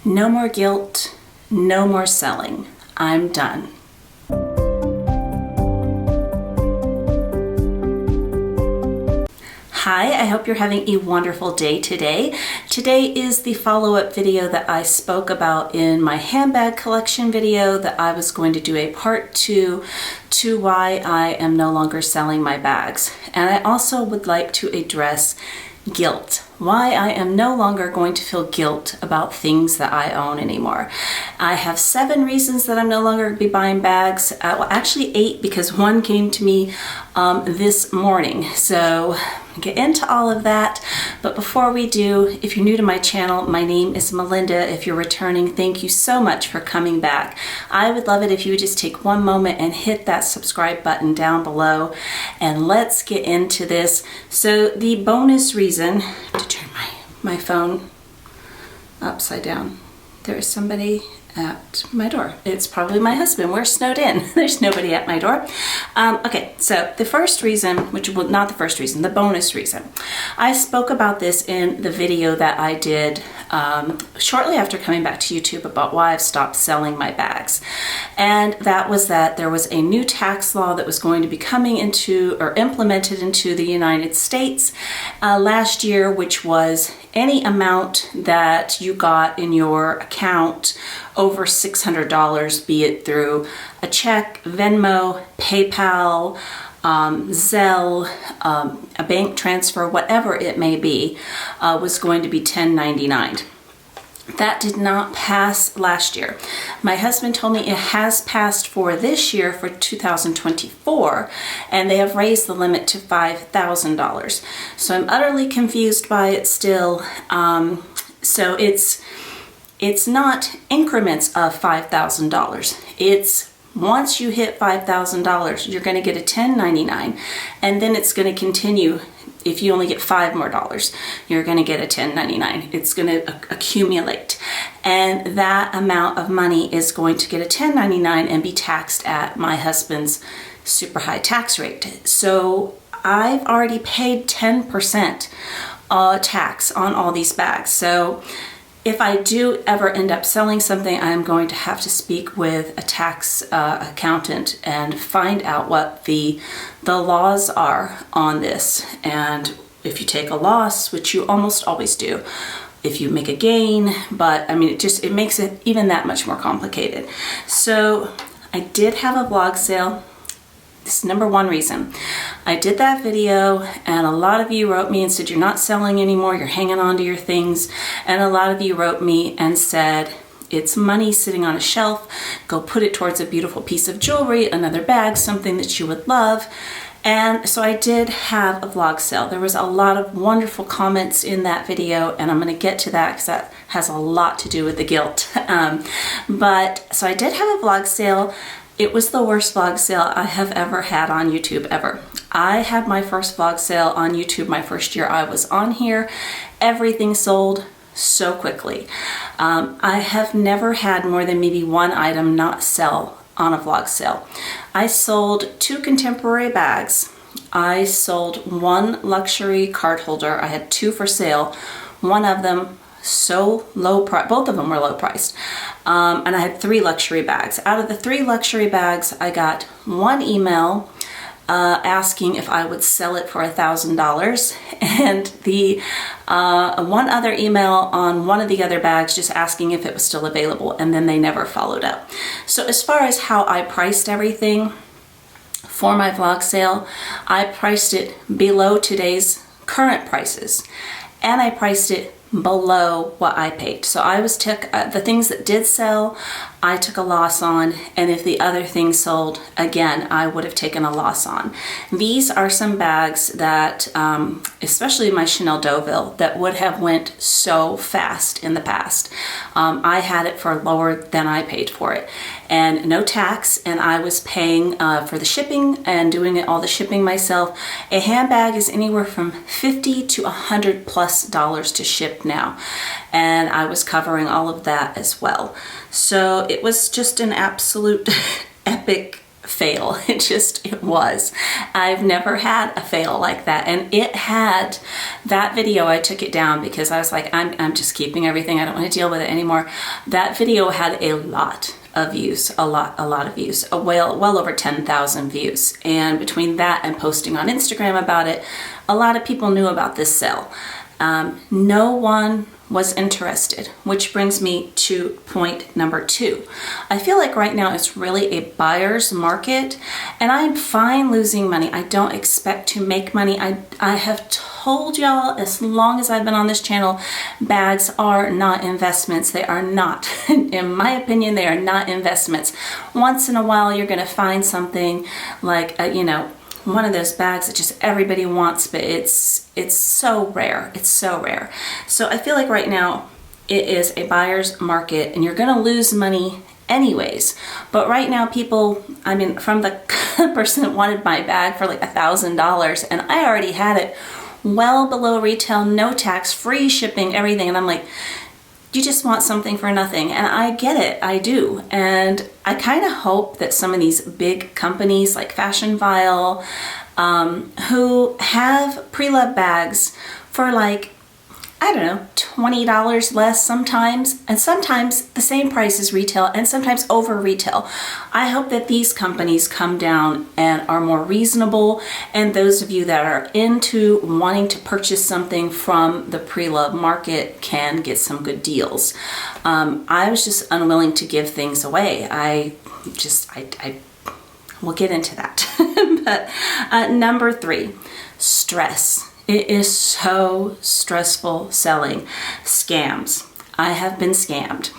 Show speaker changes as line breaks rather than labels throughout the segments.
No more guilt, no more selling. I'm done. Hi, I hope you're having a wonderful day today. Today is the follow-up video that I spoke about in my handbag collection video that I was going to do a part 2 to why I am no longer selling my bags. And I also would like to address guilt. Why I am no longer going to feel guilt about things that I own anymore. I have 7 reasons that I'm no longer going to be buying bags. Well, actually 8, because one came to me this morning. So get into all of that. But before we do, if you're new to my channel, my name is Melinda. If you're returning, thank you so much for coming back. I would love it if you would just take one moment and hit that subscribe button down below. And let's get into this. So the bonus reason, to turn my phone upside down. There is somebody at my door. It's probably my husband. We're snowed in. There's nobody at my door. Okay, so the first reason, well, not the first reason, the bonus reason. I spoke about this in the video that I did shortly after coming back to YouTube about why I've stopped selling my bags. And that was that there was a new tax law that was going to be coming into or implemented into the United States last year, which was any amount that you got in your account over $600, be it through a check, Venmo, PayPal, Zelle, a bank transfer, whatever it may be, was going to be $10.99. That did not pass last year. My husband told me it has passed for this year, for 2024, and they have raised the limit to $5,000. So I'm utterly confused by it still. So it's not increments of $5,000. It's once you hit $5,000, you're going to get a $10.99, and then it's going to continue. If you only get $5 more, you're going to get a $10.99. It's going to accumulate, and that amount of money is going to get a $10.99 and be taxed at my husband's super high tax rate. So I've already paid 10% tax on all these bags. So if I do ever end up selling something, I'm going to have to speak with a tax accountant and find out what the laws are on this. And if you take a loss, which you almost always do, if you make a gain, but I mean, it makes it even that much more complicated. So I did have a vlog sale. This is number 1 reason. I did that video, and a lot of you wrote me and said, you're not selling anymore, you're hanging on to your things. And a lot of you wrote me and said, it's money sitting on a shelf, go put it towards a beautiful piece of jewelry, another bag, something that you would love. And so I did have a vlog sale. There was a lot of wonderful comments in that video, and I'm going to get to that because that has a lot to do with the guilt. But so I did have a vlog sale. It was the worst vlog sale I have ever had on YouTube, ever. I had my first vlog sale on YouTube my first year I was on here. Everything sold so quickly. I have never had more than maybe 1 item not sell on a vlog sale. I sold 2 contemporary bags. I sold 1 luxury card holder. I had 2 for sale. One of them so low price, both of them were low priced. And I had 3 luxury bags. Out of the 3 luxury bags, I got 1 email asking if I would sell it for $1,000, and the 1 other email on one of the other bags just asking if it was still available, and then they never followed up. So as far as how I priced everything for my vlog sale, I priced it below today's current prices, and I priced it below what I paid. So I took the things that did sell, I took a loss on, and if the other things sold, again, I would have taken a loss on. These are some bags that, especially my Chanel Deauville, that would have went so fast in the past. I had it for lower than I paid for it, and no tax, and I was paying for the shipping and doing all the shipping myself. A handbag is anywhere from $50 to $100+ to ship now, and I was covering all of that as well. So it was just an absolute epic fail. It was. I've never had a fail like that. And it had, that video, I took it down because I was like, I'm just keeping everything. I don't want to deal with it anymore. That video had a lot of views, a lot of views, well over 10,000 views. And between that and posting on Instagram about it, a lot of people knew about this sale. No one was interested, which brings me to point number 2. I feel like right now it's really a buyer's market, and I'm fine losing money. I don't expect to make money. I have told y'all as long as I've been on this channel, bags are not investments. They are not. In my opinion, they are not investments. Once in a while, you're going to find something like, one of those bags that just everybody wants, but it's so rare. It's so rare. So I feel like right now it is a buyer's market, and you're going to lose money anyways. But right now people, from the person that wanted my bag for like $1,000, and I already had it well below retail, no tax, free shipping, everything. And I'm like, you just want something for nothing. And I get it, I do. And I kind of hope that some of these big companies like Fashion Vile, who have pre-loved bags for like, I don't know, $20 less sometimes, and sometimes the same price as retail, and sometimes over retail. I hope that these companies come down and are more reasonable, and those of you that are into wanting to purchase something from the pre-loved market can get some good deals. I was just unwilling to give things away. We'll get into that. But number 3, stress. It is so stressful selling. Scams. I have been scammed.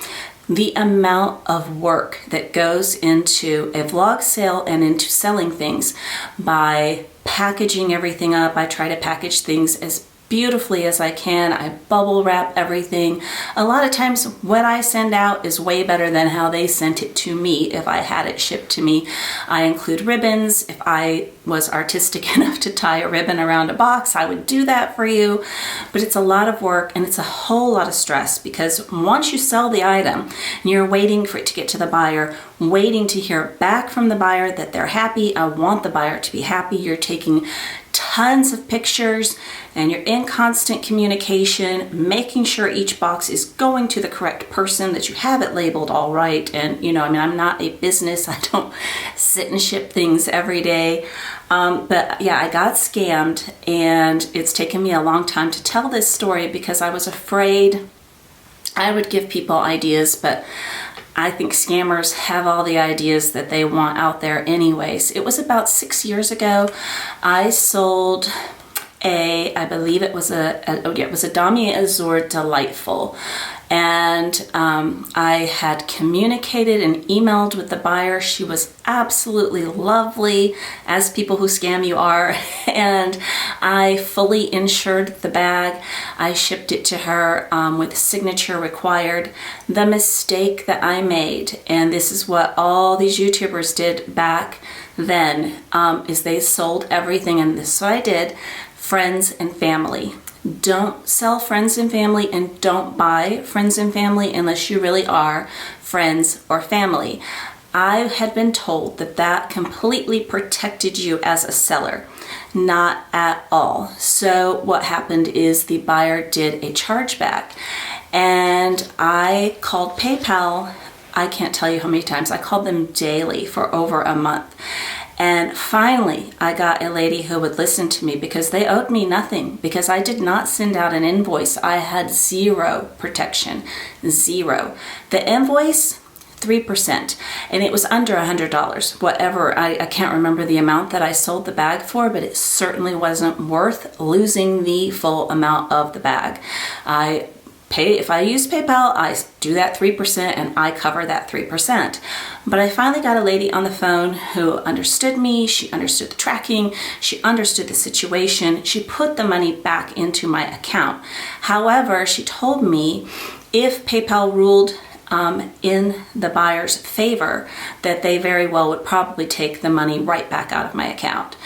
The amount of work that goes into a vlog sale and into selling things by packaging everything up. I try to package things as beautifully as I can. I bubble wrap everything. A lot of times what I send out is way better than how they sent it to me if I had it shipped to me. I include ribbons. If I was artistic enough to tie a ribbon around a box, I would do that for you. But it's a lot of work, and it's a whole lot of stress, because once you sell the item and you're waiting for it to get to the buyer, waiting to hear back from the buyer that they're happy. I want the buyer to be happy. You're taking tons of pictures, and you're in constant communication, making sure each box is going to the correct person, that you have it labeled all right. And I'm not a business. I don't sit and ship things every day. But yeah, I got scammed, and it's taken me a long time to tell this story because I was afraid I would give people ideas, but I think scammers have all the ideas that they want out there anyways. It was about 6 years ago. I sold I believe it was a Damier Azur Delightful. And I had communicated and emailed with the buyer. She was absolutely lovely, as people who scam you are. And I fully insured the bag. I shipped it to her with signature required. The mistake that I made, and this is what all these YouTubers did back then, is they sold everything, and this is what I did: friends and family. Don't sell friends and family, and don't buy friends and family unless you really are friends or family. I had been told that that completely protected you as a seller. Not at all. So what happened is the buyer did a chargeback, and I called PayPal. I can't tell you how many times. I called them daily for over a month. And finally, I got a lady who would listen to me, because they owed me nothing, because I did not send out an invoice. I had zero protection, zero. The invoice, 3%, and it was under $100. Whatever, I can't remember the amount that I sold the bag for, but it certainly wasn't worth losing the full amount of the bag. If I use PayPal, I do that 3% and I cover that 3%. But I finally got a lady on the phone who understood me. She understood the tracking. She understood the situation. She put the money back into my account. However, she told me if PayPal ruled in the buyer's favor, that they very well would probably take the money right back out of my account.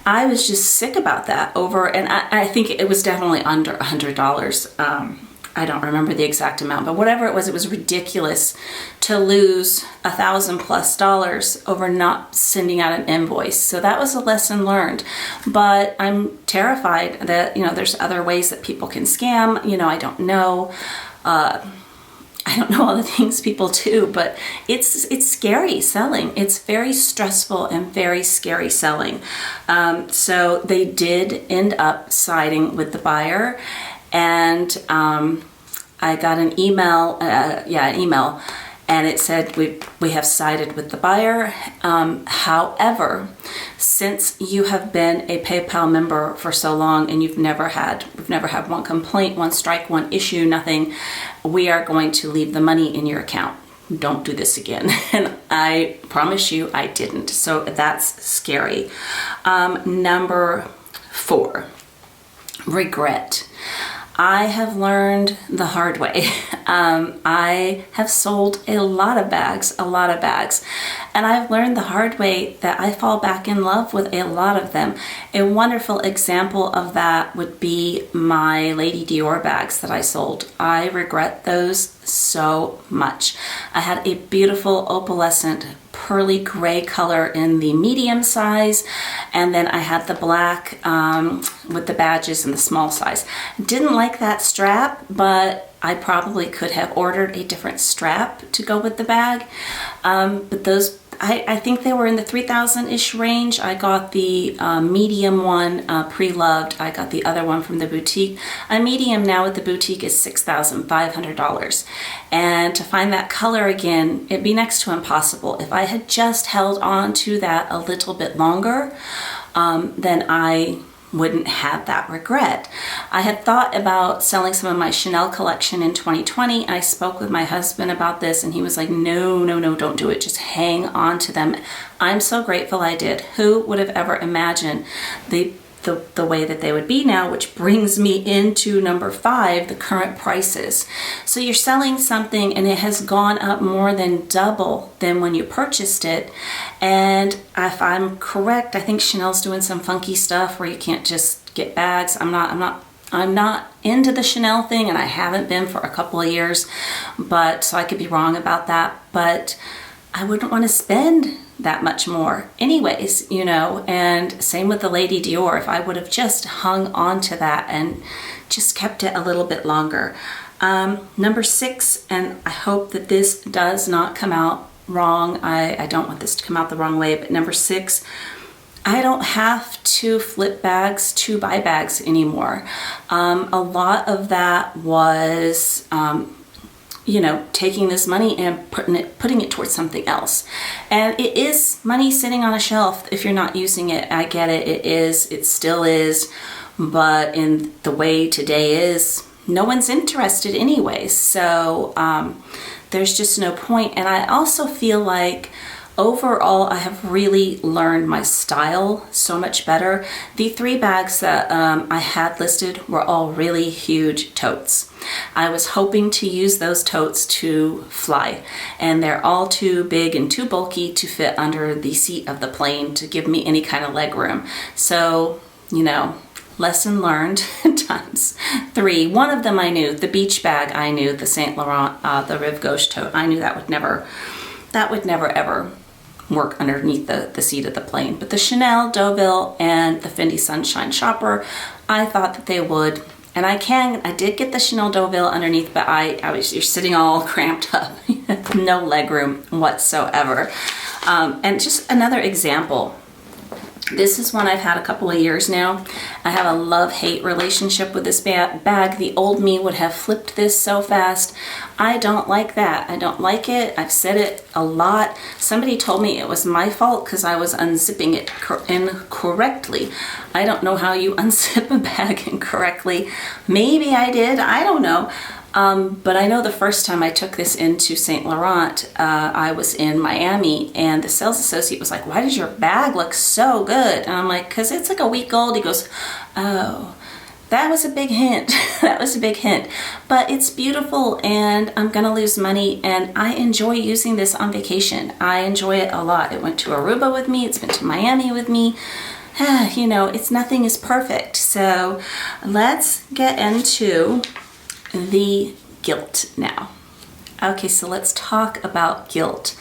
I was just sick about that and I think it was definitely under $100. I don't remember the exact amount, but whatever it was ridiculous to lose $1,000+ over not sending out an invoice. So that was a lesson learned. But I'm terrified that, there's other ways that people can scam. I don't know. I don't know all the things people do, but it's scary selling. It's very stressful and very scary selling. So they did end up siding with the buyer, and I got an email, and it said we have sided with the buyer. However, since you have been a PayPal member for so long and we've never had one complaint, one strike, one issue, nothing, we are going to leave the money in your account. Don't do this again. And I promise you I didn't. So that's scary. Number 4, regret. I have learned the hard way. I have sold a lot of bags, and I've learned the hard way that I fall back in love with a lot of them. A wonderful example of that would be my Lady Dior bags that I sold. I regret those so much. I had a beautiful opalescent pearly gray color in the medium size, and then I had the black with the badges in the small size. Didn't like that strap, but I probably could have ordered a different strap to go with the bag. But those, I think they were in the 3,000-ish range. I got the medium one pre-loved. I got the other one from the boutique. A medium now with the boutique is $6,500. And to find that color again, it'd be next to impossible. If I had just held on to that a little bit longer, then I wouldn't have that regret. I had thought about selling some of my Chanel collection in 2020. I spoke with my husband about this, and he was like, no, don't do it. Just hang on to them. I'm so grateful I did. Who would have ever imagined the way that they would be now, which brings me into number 5, the current prices. So you're selling something and it has gone up more than double than when you purchased it. And if I'm correct, I think Chanel's doing some funky stuff where you can't just get bags. I'm not into the Chanel thing, and I haven't been for a couple of years, but so I could be wrong about that, but I wouldn't want to spend that much more anyways, and same with the Lady Dior. If I would have just hung on to that and just kept it a little bit longer. Number 6, and I hope that this does not come out wrong. I don't want this to come out the wrong way, but number 6, I don't have to flip bags to buy bags anymore. A lot of that was taking this money and putting it towards something else. And it is money sitting on a shelf if you're not using it. I get it. It still is. But in the way today is, no one's interested anyway. So there's just no point. And I also feel like overall, I have really learned my style so much better. The 3 bags that I had listed were all really huge totes. I was hoping to use those totes to fly, and they're all too big and too bulky to fit under the seat of the plane to give me any kind of leg room. So, lesson learned times 3. One of them I knew, the beach bag I knew, the Saint Laurent, the Rive Gauche tote, I knew that would never ever work underneath the seat of the plane. But the Chanel, Deauville, and the Fendi Sunshine Shopper, I thought that they would. And I did get the Chanel Deauville underneath, but you're sitting all cramped up, no leg room whatsoever. And just another example. This is one I've had a couple of years now. I have a love-hate relationship with this bag. The old me would have flipped this so fast. I don't like that. I don't like it. I've said it a lot. Somebody told me it was my fault because I was unzipping it incorrectly. I don't know how you unzip a bag incorrectly. Maybe I did. I don't know. But I know the first time I took this into Saint Laurent, I was in Miami, and the sales associate was like, "Why does your bag look so good?" And I'm like, "'Cause it's like a week old." He goes, "Oh, that was a big hint." That was a big hint. But it's beautiful, and I'm gonna lose money, and I enjoy using this on vacation. I enjoy it a lot. It went to Aruba with me. It's been to Miami with me. Nothing is perfect. So let's get into the guilt now. Okay, so let's talk about guilt.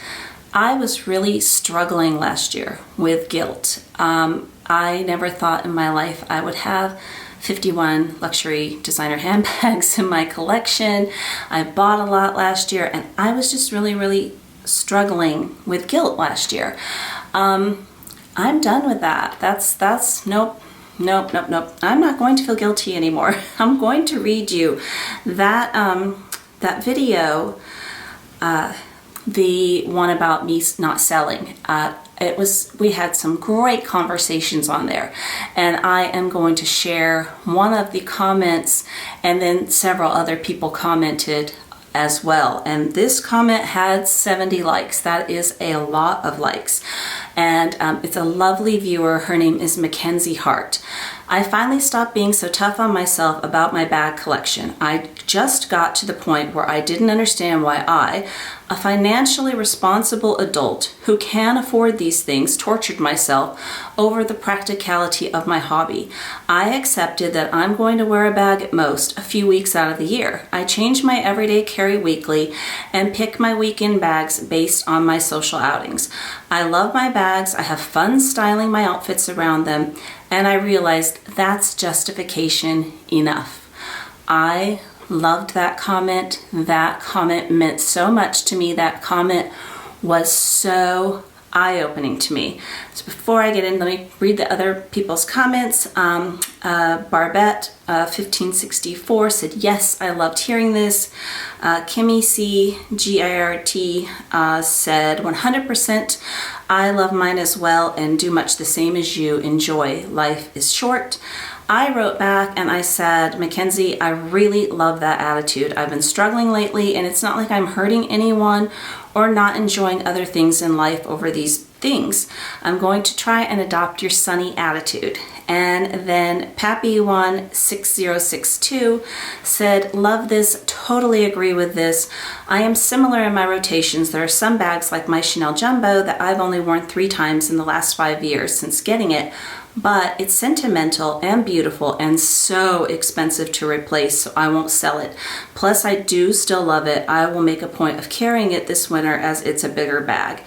I was really struggling last year with guilt. I never thought in my life I would have 51 luxury designer handbags in my collection. I bought a lot last year, and I was just really struggling with guilt last year. I'm done with that. That's nope. I'm not going to feel guilty anymore. I'm going to read you that that video, the one about me not selling. We had some great conversations on there, and I am going to share one of the comments, and then several other people commented as well. And this comment had 70 likes. That is a lot of likes. And it's a lovely viewer. Her name is Mackenzie Hart. I finally stopped being so tough on myself about my bag collection. I just got to the point where I didn't understand why I, a financially responsible adult who can afford these things, tortured myself over the practicality of my hobby. I accepted that I'm going to wear a bag at most a few weeks out of the year. I change my everyday carry weekly and pick my weekend bags based on my social outings. I love my bags. I have fun styling my outfits around them, and I realized that's justification enough. I loved that comment. That comment meant so much to me. That comment was so eye-opening to me. So before I get in, let me read the other people's comments. Barbette 1564 said, yes, I loved hearing this. Kimmy C. Girt said, 100%, I love mine as well and do much the same as you. Enjoy. Life is short. I wrote back and I said, Mackenzie, I really love that attitude. I've been struggling lately, and it's not like I'm hurting anyone or not enjoying other things in life over these things. I'm going to try and adopt your sunny attitude. And then Pappy16062 said, love this, totally agree with this. I am similar in my rotations. There are some bags like my Chanel Jumbo that I've only worn 3 times in the last 5 years since getting it, but it's sentimental and beautiful and so expensive to replace, so I won't sell it. Plus, I do still love it. I will make a point of carrying it this winter as it's a bigger bag.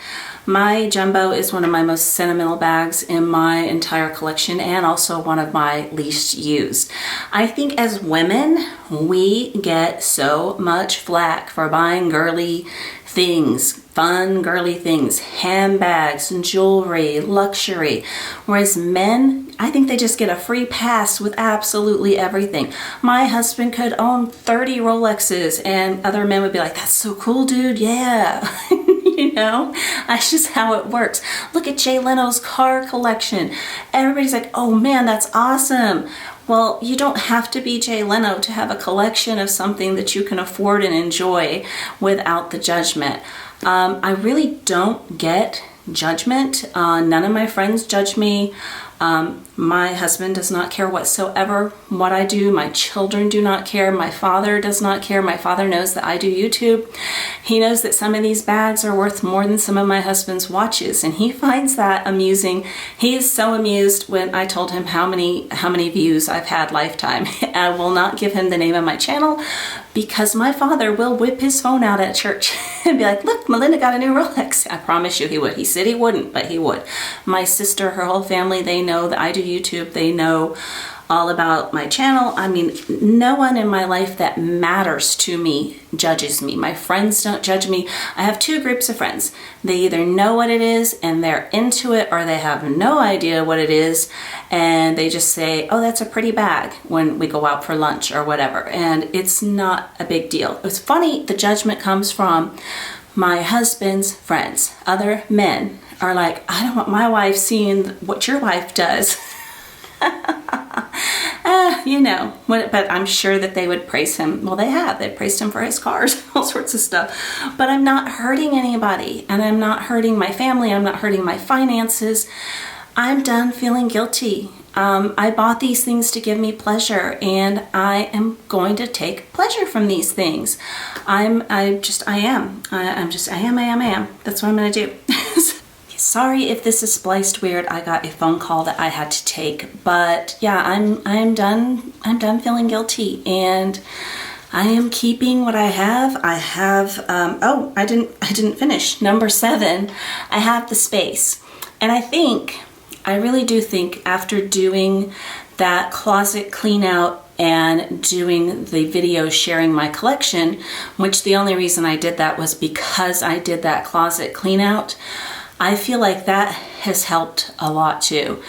My Jumbo is one of my most sentimental bags in my entire collection, and also one of my least used. I think as women, we get so much flack for buying girly things, fun girly things, handbags, jewelry, luxury, whereas men, I think they just get a free pass with absolutely everything. My husband could own 30 Rolexes, and other men would be like, that's so cool, dude, yeah. You know, that's just how it works. Look at Jay Leno's car collection. Everybody's like, oh man, that's awesome. Well, you don't have to be Jay Leno to have a collection of something that you can afford and enjoy without the judgment. I really don't get judgment. None of my friends judge me. My husband does not care whatsoever what I do. My children do not care. My father does not care. My father knows that I do YouTube. He knows that some of these bags are worth more than some of my husband's watches, and he finds that amusing. He is so amused when I told him how many views I've had lifetime. I will not give him the name of my channel because my father will whip his phone out at church and be like, look, Melinda got a new Rolex. I promise you he would. He said he wouldn't, but he would. My sister, her whole family, they know that I do YouTube. They know all about my channel. I mean, no one in my life that matters to me judges me. My friends don't judge me. I have 2 groups of friends. They either know what it is and they're into it, or they have no idea what it is and they just say, oh, that's a pretty bag when we go out for lunch or whatever. And it's not a big deal. It's funny, the judgment comes from my husband's friends. Other men are like, I don't want my wife seeing what your wife does. You know, but I'm sure that they would praise him. Well, they have. They praised him for his cars, all sorts of stuff. But I'm not hurting anybody, and I'm not hurting my family. I'm not hurting my finances. I'm done feeling guilty. I bought these things to give me pleasure, and I am going to take pleasure from these things. I am. That's what I'm going to do. Sorry if this is spliced weird. I got a phone call that I had to take, but yeah, I'm done feeling guilty, and I am keeping what I have. I have, oh, I didn't finish. Number 7, I have the space. And I really do think after doing that closet clean out and doing the video sharing my collection, which the only reason I did that was because I did that closet clean out, I feel like that has helped a lot too.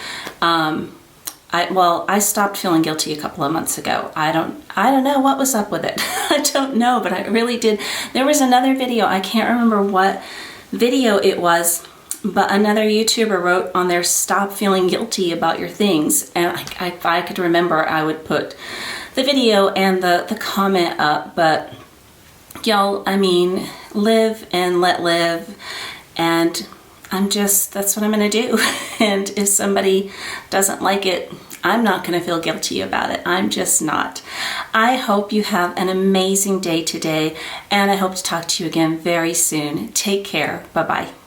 I stopped feeling guilty a couple of months ago. I don't know what was up with it. I don't know, but I really did. There was another video, I can't remember what video it was, but another YouTuber wrote on there, stop feeling guilty about your things. And if I could remember, I would put the video and the comment up. But y'all, I mean, live and let live. And that's what I'm gonna do. And if somebody doesn't like it, I'm not gonna feel guilty about it. I'm just not. I hope you have an amazing day today, and I hope to talk to you again very soon. Take care. Bye-bye.